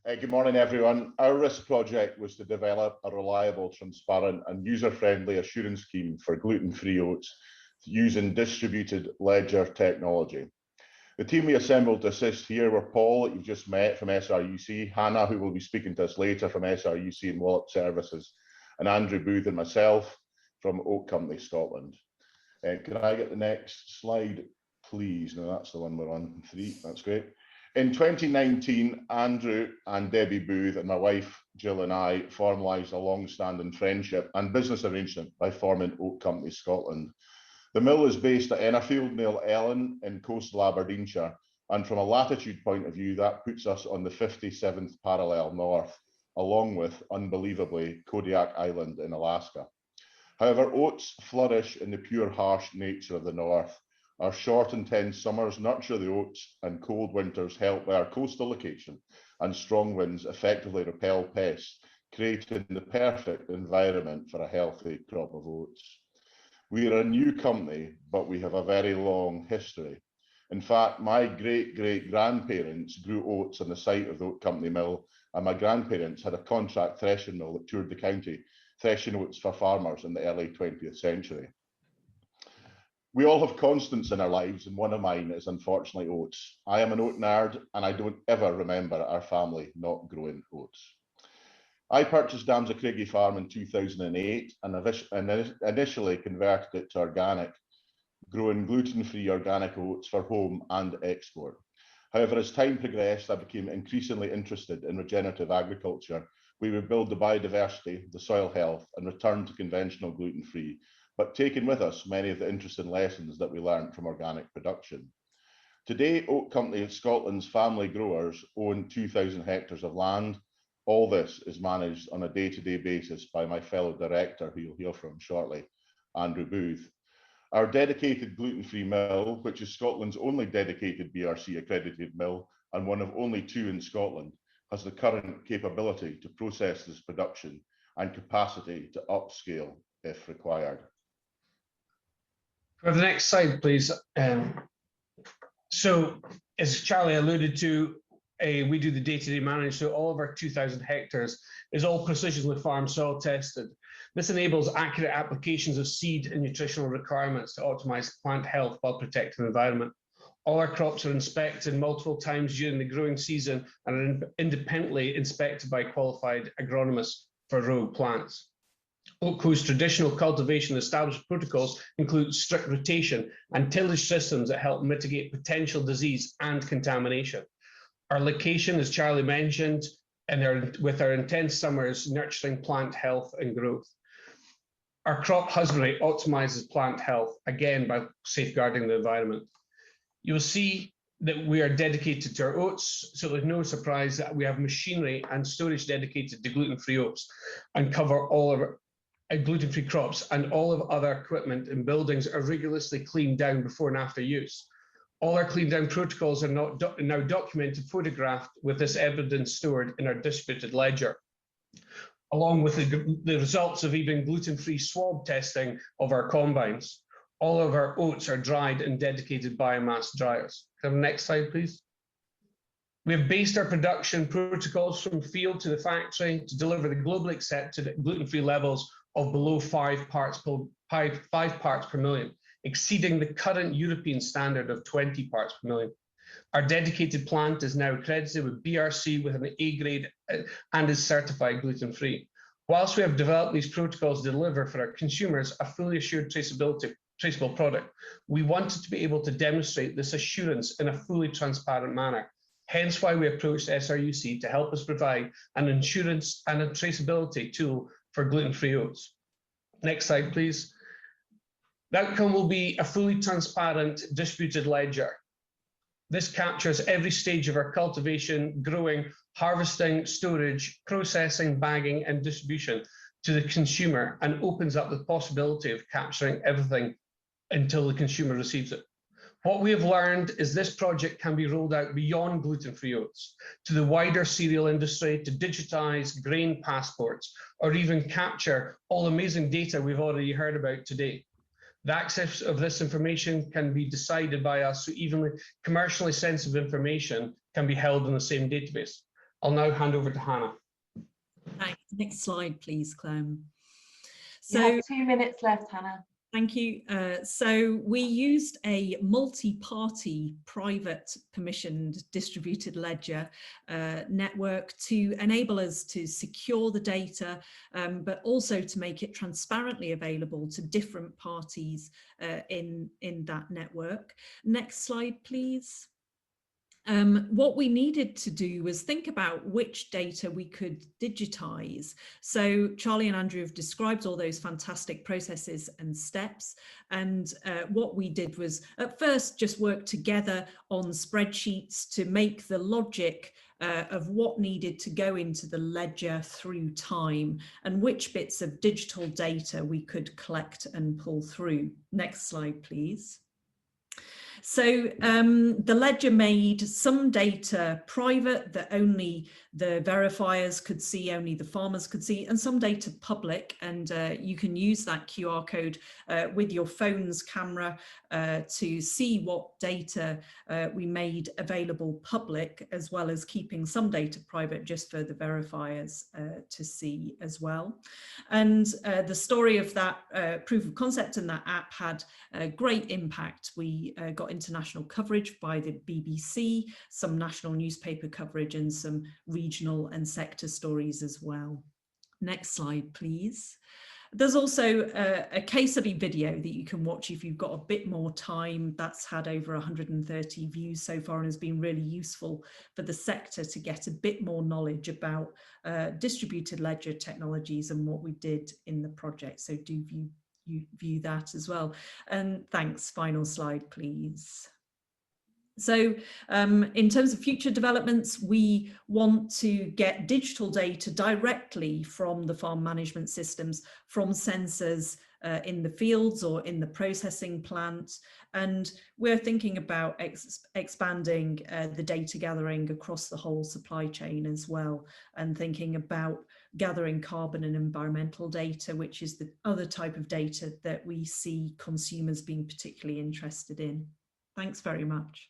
Good morning, everyone. Our risk project was to develop a reliable, transparent and user-friendly assurance scheme for gluten-free oats using distributed ledger technology. The team we assembled to assist here were Paul, that you've just met from SRUC, Hannah, who will be speaking to us later from SRUC and Wallop Services, and Andrew Booth and myself from Oat Company Scotland. Can I get the next slide, please? No, that's the one we're on, 3, that's great. In 2019, Andrew and Debbie Booth and my wife, Jill, and I formalised a long-standing friendship and business arrangement by forming Oat Company Scotland. The mill is based at Ennerfield, near Ellen in coastal Aberdeenshire, and from a latitude point of view, that puts us on the 57th parallel north, along with, unbelievably, Kodiak Island in Alaska. However, oats flourish in the pure, harsh nature of the north. Our short, intense summers nurture the oats, and cold winters help by our coastal location, and strong winds effectively repel pests, creating the perfect environment for a healthy crop of oats. We are a new company, but we have a very long history. In fact, my great-great-grandparents grew oats on the site of the Oat Company mill, and my grandparents had a contract threshing mill that toured the county, threshing oats for farmers in the early 20th century. We all have constants in our lives, and one of mine is unfortunately oats. I am an oat nerd, and I don't ever remember our family not growing oats. I purchased Damsa Craigie Farm in 2008 and initially converted it to organic, growing gluten-free organic oats for home and export. However, as time progressed, I became increasingly interested in regenerative agriculture. We would build the biodiversity, the soil health, and return to conventional gluten-free, but taking with us many of the interesting lessons that we learned from organic production. Today, Oat Company Scotland's family growers own 2,000 hectares of land. All this is managed on a day-to-day basis by my fellow director, who you'll hear from shortly, Andrew Booth. Our dedicated gluten-free mill, which is Scotland's only dedicated BRC accredited mill and one of only 2 in Scotland, has the current capability to process this production and capacity to upscale if required. For the next slide, please. So, as Charlie alluded to, we do the day-to-day management, so all of our 2,000 hectares is all precisionally farmed, soil tested. This enables accurate applications of seed and nutritional requirements to optimize plant health while protecting the environment. All our crops are inspected multiple times during the growing season and are independently inspected by qualified agronomists for row plants. Oatco's traditional cultivation established protocols include strict rotation and tillage systems that help mitigate potential disease and contamination. Our location, as Charlie mentioned, and with our intense summers nurturing plant health and growth. Our crop husbandry optimizes plant health, again, by safeguarding the environment. You'll see that we are dedicated to our oats, so there's no surprise that we have machinery and storage dedicated to gluten-free oats and cover all of our gluten-free crops, and all of other equipment and buildings are rigorously cleaned down before and after use. All our clean down protocols are now documented, photographed, with this evidence stored in our distributed ledger, along with the results of even gluten-free swab testing of our combines. All of our oats are dried in dedicated biomass dryers. Can I have the next slide, please? We have based our production protocols from field to the factory to deliver the globally accepted gluten-free levels of below 5 parts per million, exceeding the current European standard of 20 parts per million. Our dedicated plant is now accredited with BRC with an A grade and is certified gluten-free. Whilst we have developed these protocols to deliver for our consumers a fully assured traceable product, we wanted to be able to demonstrate this assurance in a fully transparent manner. Hence why we approached SRUC to help us provide an insurance and a traceability tool for gluten-free oats. Next slide, please. The outcome will be a fully transparent distributed ledger. This captures every stage of our cultivation, growing, harvesting, storage, processing, bagging, and distribution to the consumer, and opens up the possibility of capturing everything until the consumer receives it. What we have learned is this project can be rolled out beyond gluten-free oats to the wider cereal industry, to digitize grain passports, or even capture all amazing data we've already heard about today. The access of this information can be decided by us, so even commercially sensitive information can be held in the same database. I'll now hand over to Hannah. Thanks. Next slide, please, Clem. So you have 2 minutes left, Hannah. Thank you. So we used a multi-party private permissioned distributed ledger network to enable us to secure the data, but also to make it transparently available to different parties in that network. Next slide, please. What we needed to do was think about which data we could digitize. So Charlie and Andrew have described all those fantastic processes and steps. And what we did was at first just work together on spreadsheets to make the logic of what needed to go into the ledger through time and which bits of digital data we could collect and pull through. Next slide, please. So the ledger made some data private that only the verifiers could see, only the farmers could see, and some data public. And you can use that QR code with your phone's camera to see what data we made available public, as well as keeping some data private just for the verifiers to see as well. And the story of that proof of concept and that app had a great impact. We got international coverage by the BBC, some national newspaper coverage, and some regional and sector stories as well. Next slide, please. There's also a case study video that you can watch if you've got a bit more time. That's had over 130 views so far and has been really useful for the sector to get a bit more knowledge about distributed ledger technologies and what we did in the project. So do view that as well. And thanks. Final slide, please. So in terms of future developments, we want to get digital data directly from the farm management systems, from sensors in the fields or in the processing plants. And we're thinking about expanding the data gathering across the whole supply chain as well, and thinking about gathering carbon and environmental data, which is the other type of data that we see consumers being particularly interested in. Thanks very much.